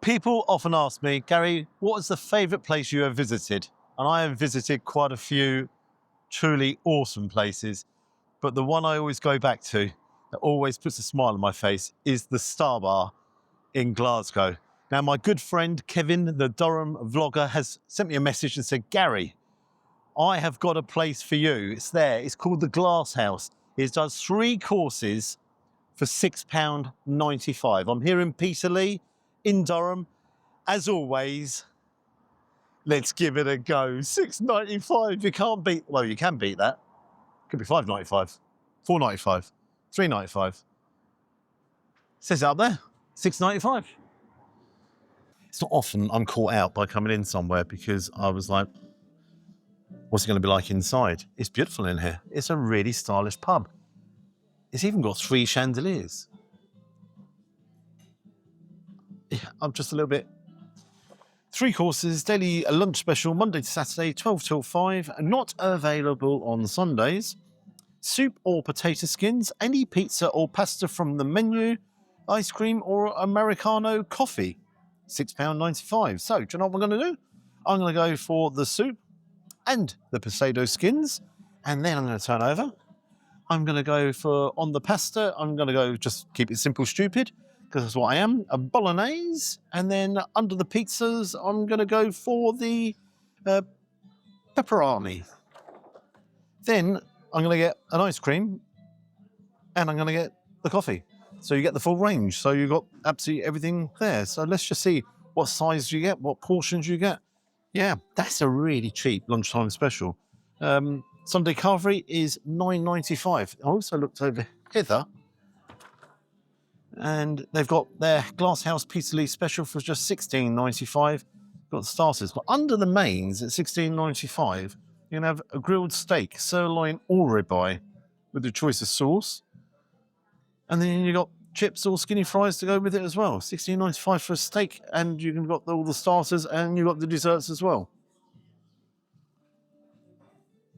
People often ask me, Gary, what is the favourite place you have visited? And I have visited quite a few truly awesome places, but the one I always go back to that always puts a smile on my face is the Star Bar in Glasgow. Now, my good friend Kevin, the Durham vlogger, has sent me a message and said, Gary, I have got a place for you. It's there. It's called the Glasshouse. It does 3 courses for £6.95. I'm here in Peterlee, in Durham. As always, let's give it a go. £6.95. You can't beat, well, you can beat that. Could be £5.95, £4.95, £3.95. Says it up there, £6.95. It's not often I'm caught out by coming in somewhere because I was like, what's it going to be like inside? It's beautiful in here. It's a really stylish pub. It's even got 3 chandeliers. Yeah, I'm just a little bit. 3 courses, daily lunch special, Monday to Saturday, 12 till 5, not available on Sundays. Soup or potato skins, any pizza or pasta from the menu, ice cream or Americano coffee, £6.95. So, do you know what I'm going to do? I'm going to go for the soup and the potato skins, and then I'm going to turn over. I'm going to go for, on the pasta, I'm going to go just keep it simple, stupid, because that's what I am, a bolognese, and then under the pizzas, I'm going to go for the pepperoni. Then I'm going to get an ice cream, and I'm going to get the coffee. So you get the full range. So you've got absolutely everything there. So let's just see what size you get, what portions you get. Yeah, that's a really cheap lunchtime special. Sunday carvery is £9.95. I also looked over hither, and they've got their Glasshouse Peterlee special for just £16.95. Got the starters, but under the mains at £16.95, you can have a grilled steak, sirloin or ribeye, with your choice of sauce, and then you got chips or skinny fries to go with it as well. £16.95 for a steak, and you can got all the starters and you got the desserts as well.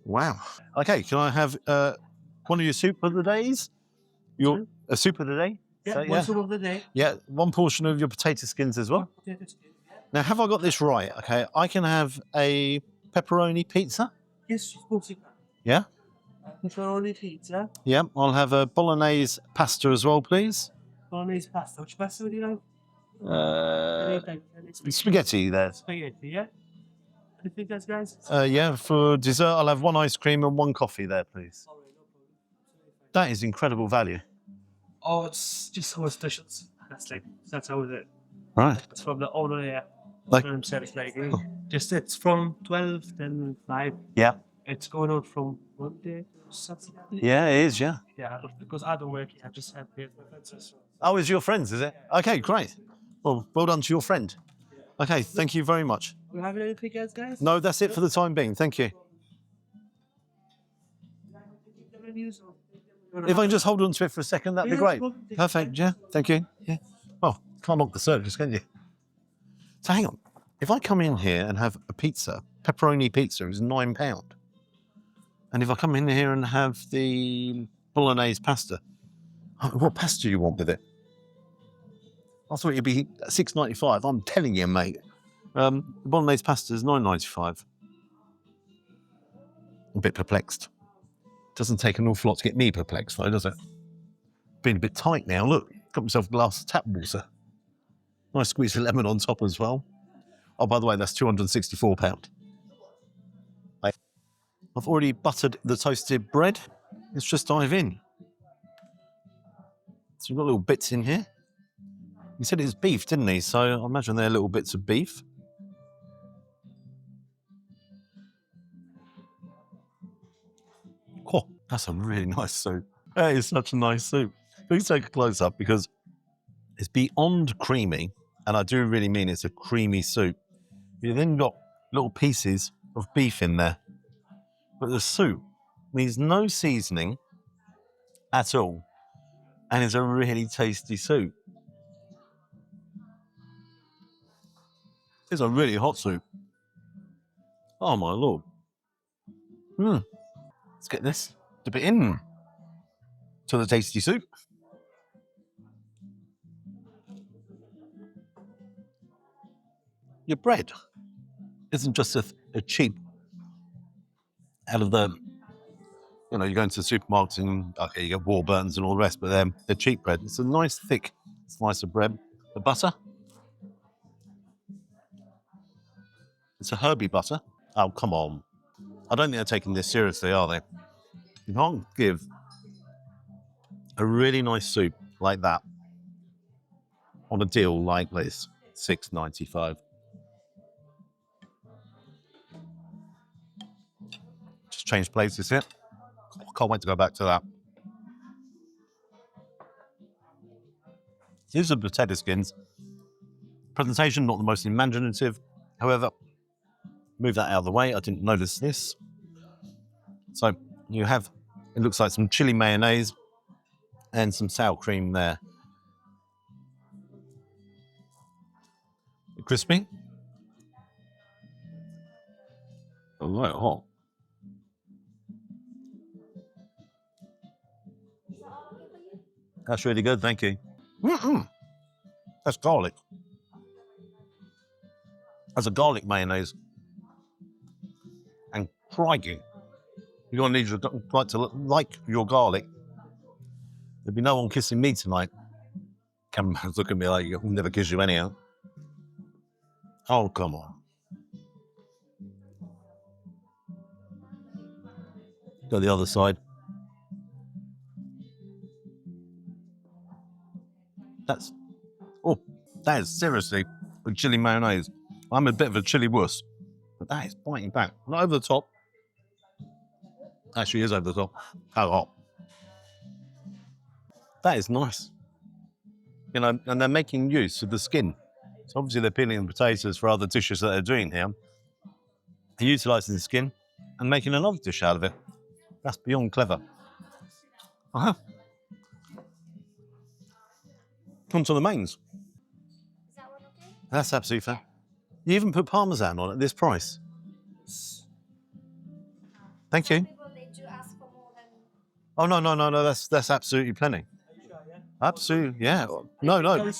Wow. Okay, can I have one of your soup of the days? Your a soup of the day? Yeah, So, one soup of the day. Yeah, 1 portion of your potato skins as well. Potato skin, yeah. Now, have I got this right? Okay, I can have a pepperoni pizza. Yes, of course you can. Yeah? Pepperoni pizza. Yeah, I'll have a bolognese pasta as well, please. Bolognese pasta. Which pasta would you like? Spaghetti there. Spaghetti, yeah? Anything else, guys? Yeah, for dessert, I'll have 1 ice cream and 1 coffee there, please. All right, no problem. That is incredible value. Oh, it's just our specials. That's how it is. Right. It's from the owner here. Like- Himself, just it's from 12 till 5. Yeah. It's going on from Monday to Saturday. Yeah, it is, yeah. Yeah, because I don't work. I just have paid my fences. Oh, it's your friends, is it? Okay, great. Well done to your friend. Okay, thank you very much. We have anything else, guys? No, that's it for the time being. Thank you. If I can just hold on to it for a second, that'd be great. Perfect, yeah, thank you. Yeah. Oh, can't lock the service, can you? So hang on. If I come in here and have a pizza, pepperoni pizza is £9. And if I come in here and have the bolognese pasta, what pasta do you want with it? I thought it'd be £6.95. I'm telling you, mate. The bolognese pasta is £9.95. A bit perplexed. Doesn't take an awful lot to get me perplexed, though, does it? Been a bit tight now. Look, got myself a glass of tap water. Nice squeeze of lemon on top as well. Oh, by the way, that's £264. I've already buttered the toasted bread. Let's just dive in. So we've got little bits in here. He said it's beef, didn't he? So I imagine they're little bits of beef. Oh, that's a really nice soup. That is such a nice soup. Please take a close up because it's beyond creamy, and I do really mean it's a creamy soup. You then got little pieces of beef in there, but the soup needs no seasoning at all, and it's a really tasty soup. It's a really hot soup. Oh my lord. Let's get this, dip it in to the tasty soup. your bread isn't just a cheap out of the, you go into the supermarkets and okay, you get Warburtons and all the rest, but they're cheap bread. It's a nice thick slice of bread. The butter, it's a herby butter. Oh, come on. I don't think they're taking this seriously, are they? You can't give a really nice soup like that on a deal like this, $6.95. Just change places here. Can't wait to go back to that. These are potato skins. Presentation, not the most imaginative. However, move that out of the way. I didn't notice this. So you have, it looks like some chili mayonnaise and some sour cream there. Crispy. A lot hot. That's really good, thank you. That's garlic. That's a garlic mayonnaise. And crikey, you're gonna need to like your garlic. There'll be no one kissing me tonight. Cameraman's looking at me like he'll never kiss you anyhow. Oh, come on. Go the other side. That is seriously a chili mayonnaise. I'm a bit of a chili wuss, but that is biting back. Not over the top. Actually is over the top. How hot. That is nice. And they're making use of the skin. So obviously they're peeling the potatoes for other dishes that they're doing here. They're utilising the skin and making another dish out of it. That's beyond clever. Uh-huh. Come to the mains. Is that one okay? That's absolutely fair. You even put Parmesan on at this price. Thank you. Some people, they do ask for more than... Oh, no. That's absolutely plenty. Absolutely, yeah. No.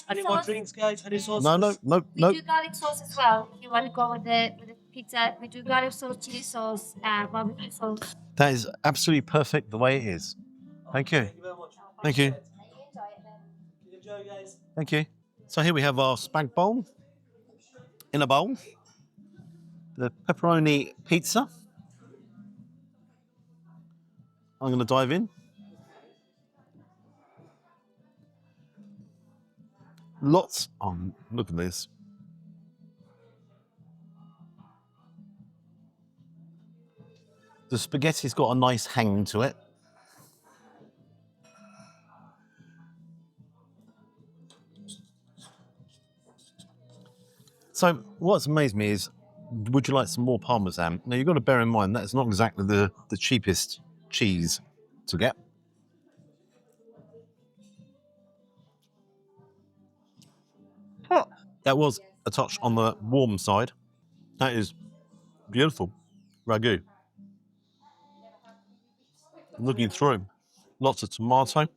Any more drinks, guys? Any sauce? No. We do garlic sauce as well. If you want to go with the pizza, we do garlic sauce, chili sauce, and barbecue sauce. That is absolutely perfect the way it is. Thank you. Thank you very much. Thank you. You enjoy it then. Enjoy, guys. Thank you. So here we have our spag bowl in a bowl. The pepperoni pizza. I'm going to dive in. Lots on. Look at this. The spaghetti's got a nice hang to it. So what's amazed me is, would you like some more Parmesan? Now you've got to bear in mind that's not exactly the cheapest cheese to get. That was a touch on the warm side. That is beautiful ragu. Looking through, lots of tomato,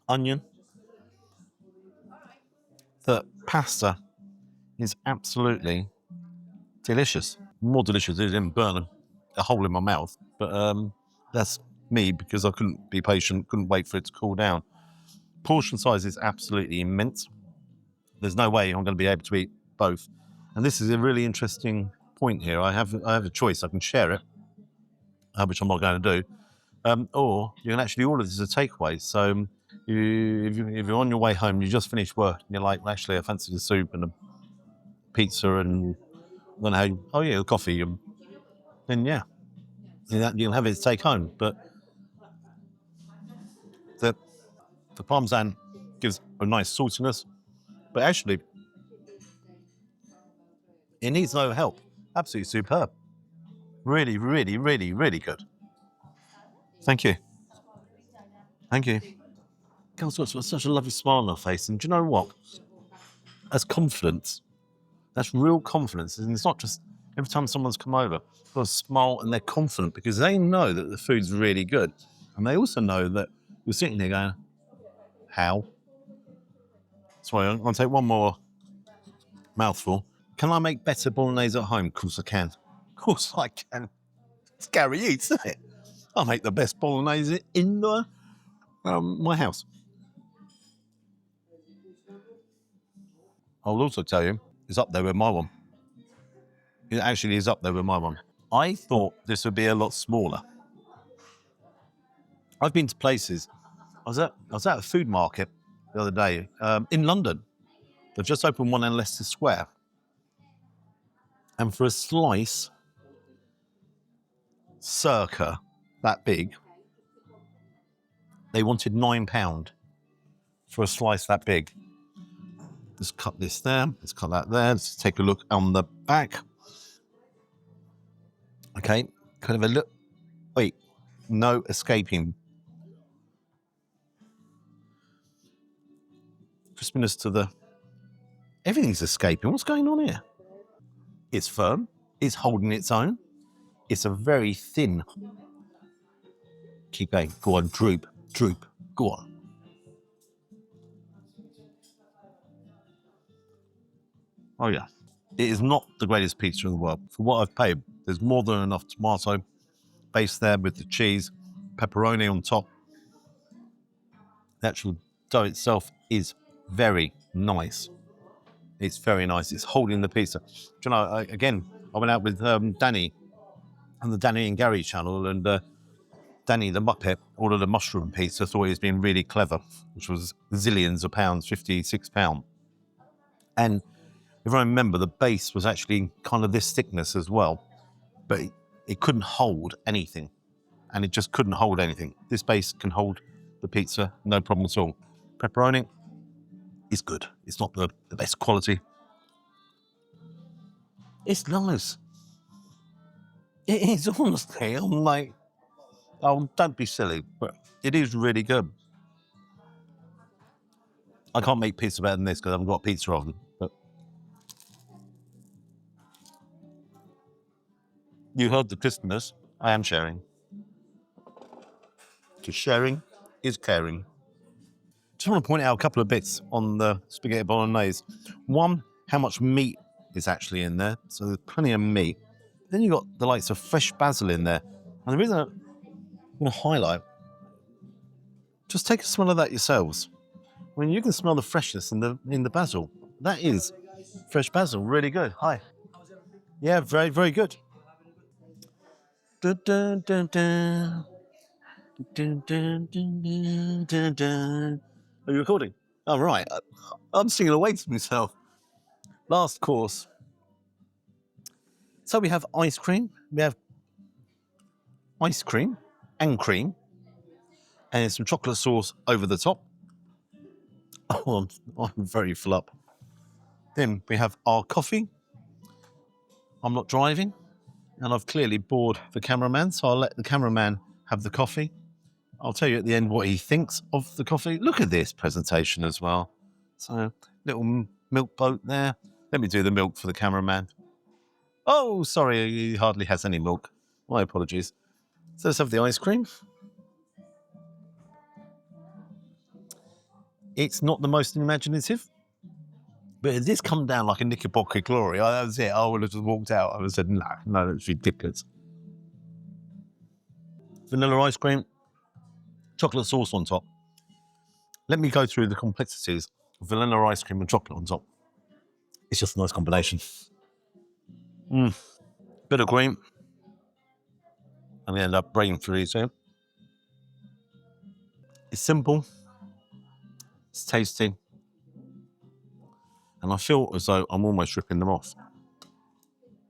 onion. The pasta is absolutely delicious. More delicious, it didn't burn a hole in my mouth, but that's me because I couldn't be patient, couldn't wait for it to cool down. Portion size is absolutely immense. There's no way I'm going to be able to eat both. And this is a really interesting point here. I have a choice. I can share it, which I'm not going to do, or you can actually order this as a takeaway. So if you're on your way home, you just finished work, and you're like, well, actually, I fancy the soup and a pizza and then a coffee, then yeah, you'll have it to take home. But the Parmesan gives a nice saltiness, but actually, it needs no help. Absolutely superb. Really, really, really, really good. Thank you. Thank you. Girl's got such a lovely smile on her face, and do you know what? That's confidence. That's real confidence, and it's not just every time someone's come over, they've got a smile and they're confident because they know that the food's really good, and they also know that you're sitting there going, "How?" So I'm going to take one more mouthful. Can I make better bolognese at home? Of course I can. Of course I can. It's Gary Eats, isn't it? I make the best bolognese in my house. I'll also tell you, it's up there with my one. It actually is up there with my one. I thought this would be a lot smaller. I've been to places. I was at a food market the other day in London. They've just opened one in Leicester Square. And for a slice, circa that big, they wanted £9 for a slice that big. Let's cut this there. Let's cut that there. Let's take a look on the back. Okay, kind of a look. Wait, no escaping. Crispiness to the... Everything's escaping. What's going on here? It's firm. It's holding its own. It's a very thin... Keep going. Go on, droop, droop. Go on. Oh, yeah. It is not the greatest pizza in the world. For what I've paid, there's more than enough tomato base there with the cheese, pepperoni on top. The actual dough itself is very nice. It's very nice. It's holding the pizza. Do you know, I went out with Danny on the Danny and Gary channel, and Danny the Muppet ordered a mushroom pizza, thought he was being really clever, which was zillions of pounds, £56. And if I remember, the base was actually kind of this thickness as well, but it couldn't hold anything, and it just couldn't hold anything. This base can hold the pizza, no problem at all. Pepperoni is good. It's not the best quality. It's nice. It is, honestly. I'm like, oh, don't be silly, but it is really good. I can't make pizza better than this because I haven't got a pizza oven, but you heard the crispness. I am sharing. Because sharing is caring. Just want to point out a couple of bits on the spaghetti bolognese. One, how much meat is actually in there. So there's plenty of meat. Then you've got the likes of fresh basil in there. And the reason I want to highlight, just take a smell of that yourselves. I mean, you can smell the freshness in the basil. That is fresh basil, really good. Hi. Yeah, very, very good. Dun, dun, dun, dun. Dun, dun, dun, dun, dun, dun. Are you recording? Oh, right. I'm singing away to myself. Last course. So we have ice cream. We have ice cream and cream. And some chocolate sauce over the top. Oh, I'm very full up. Then we have our coffee. I'm not driving. And I've clearly bored the cameraman, so I'll let the cameraman have the coffee. I'll tell you at the end what he thinks of the coffee. Look at this presentation as well. So, little milk boat there. Let me do the milk for the cameraman. Oh, sorry, he hardly has any milk. My apologies. So let's have the ice cream. It's not the most imaginative, but it did come down like a Knickerbocker glory. That was it. I would have just walked out. I would have said, no, that's ridiculous. Vanilla ice cream, chocolate sauce on top. Let me go through the complexities of vanilla ice cream and chocolate on top. It's just a nice combination. Bit of cream. And we end up brain freeze here. It's simple. It's tasty. And I feel as though I'm almost ripping them off.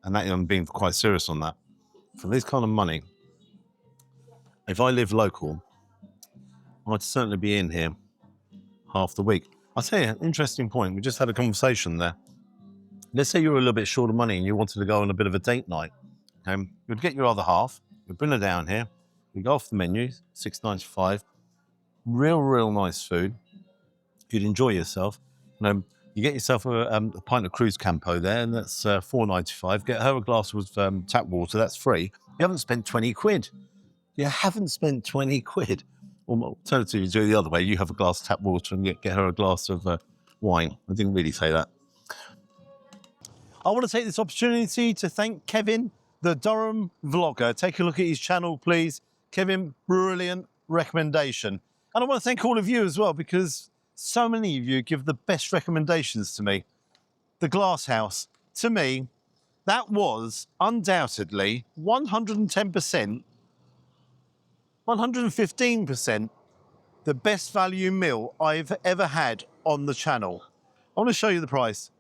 And that I'm being quite serious on that. For this kind of money, if I live local, I'd certainly be in here half the week. I'll tell you, an interesting point. We just had a conversation there. Let's say you were a little bit short of money and you wanted to go on a bit of a date night. You'd get your other half, you'd bring her down here, you go off the menu, $6.95, real nice food. You'd enjoy yourself. You get yourself a pint of Cruz Campo there, and that's $4.95. Get her a glass of tap water, that's free. You haven't spent 20 quid. You haven't spent 20 quid. Or alternatively, you do it the other way. You have a glass of tap water and get her a glass of wine. I didn't really say that. I want to take this opportunity to thank Kevin, the Durham vlogger. Take a look at his channel, please. Kevin, brilliant recommendation. And I want to thank all of you as well, because so many of you give the best recommendations to me. The Glasshouse, to me, that was undoubtedly 110%, 115% the best value meal I've ever had on the channel. I want to show you the price.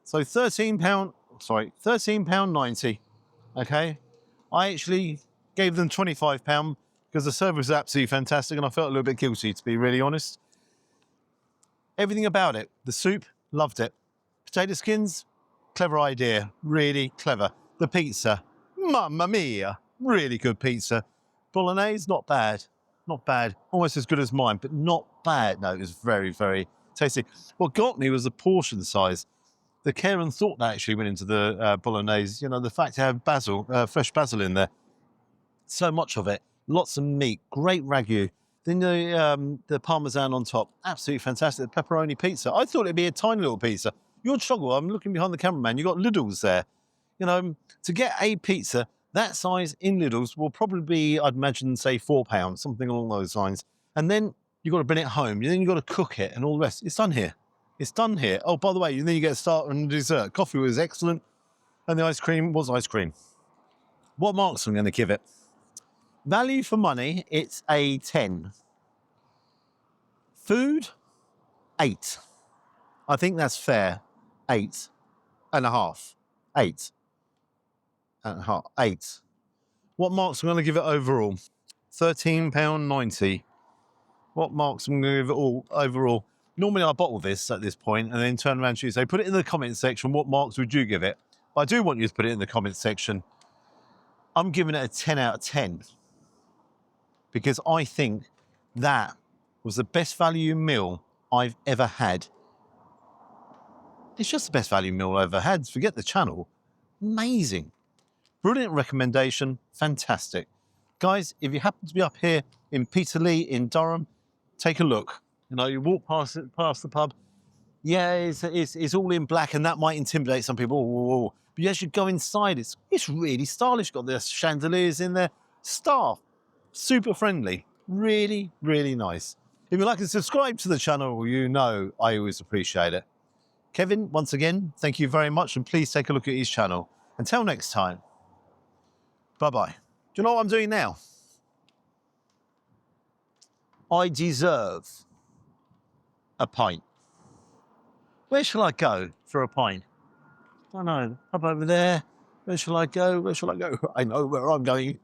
So £13.90, okay? I actually gave them £25 because the service was absolutely fantastic and I felt a little bit guilty, to be really honest. Everything about it, the soup, loved it. Potato skins, clever idea, really clever. The pizza, mamma mia, really good pizza. Bolognese, not bad, not bad. Almost as good as mine, but not bad. No, it was very, very tasty. What got me was the portion size. The care and thought that actually went into the bolognese. You know, the fact to have basil, fresh basil in there. So much of it, lots of meat, great ragu. Then the parmesan on top, absolutely fantastic. The pepperoni pizza. I thought it'd be a tiny little pizza. You'd struggle. I'm looking behind the cameraman. You've got Lidl's there. You know, to get a pizza that size in Lidl's will probably be, I'd imagine, say £4, something along those lines. And then you've got to bring it home. And then you've got to cook it and all the rest. It's done here. It's done here. Oh, by the way, and then you get a starter and a dessert. Coffee was excellent. And the ice cream was ice cream. What marks am I going to give it? Value for money, it's a 10. Food, 8. I think that's fair. 8.5. 8.5. 8. What marks am I going to give it overall? £13.90. What marks am I going to give it all overall? Normally I bottle this at this point and then turn around to you and say, put it in the comment section. What marks would you give it? But I do want you to put it in the comment section. I'm giving it a 10 out of 10 because I think that was the best value meal I've ever had. It's just the best value meal I've ever had. Forget the channel. Amazing. Brilliant recommendation. Fantastic. Guys, if you happen to be up here in Peterlee in Durham, take a look. You know, you walk past the pub. Yeah, it's all in black and that might intimidate some people. Oh. But as you go inside, it's really stylish. Got the chandeliers in there. Staff, super friendly. Really, really nice. If you'd like to subscribe to the channel, you know I always appreciate it. Kevin, once again, thank you very much, and please take a look at his channel. Until next time, bye-bye. Do you know what I'm doing now? I deserve a pint. Where shall I go for a pint? I don't know, up over there. Where shall I go? Where shall I go? I know where I'm going.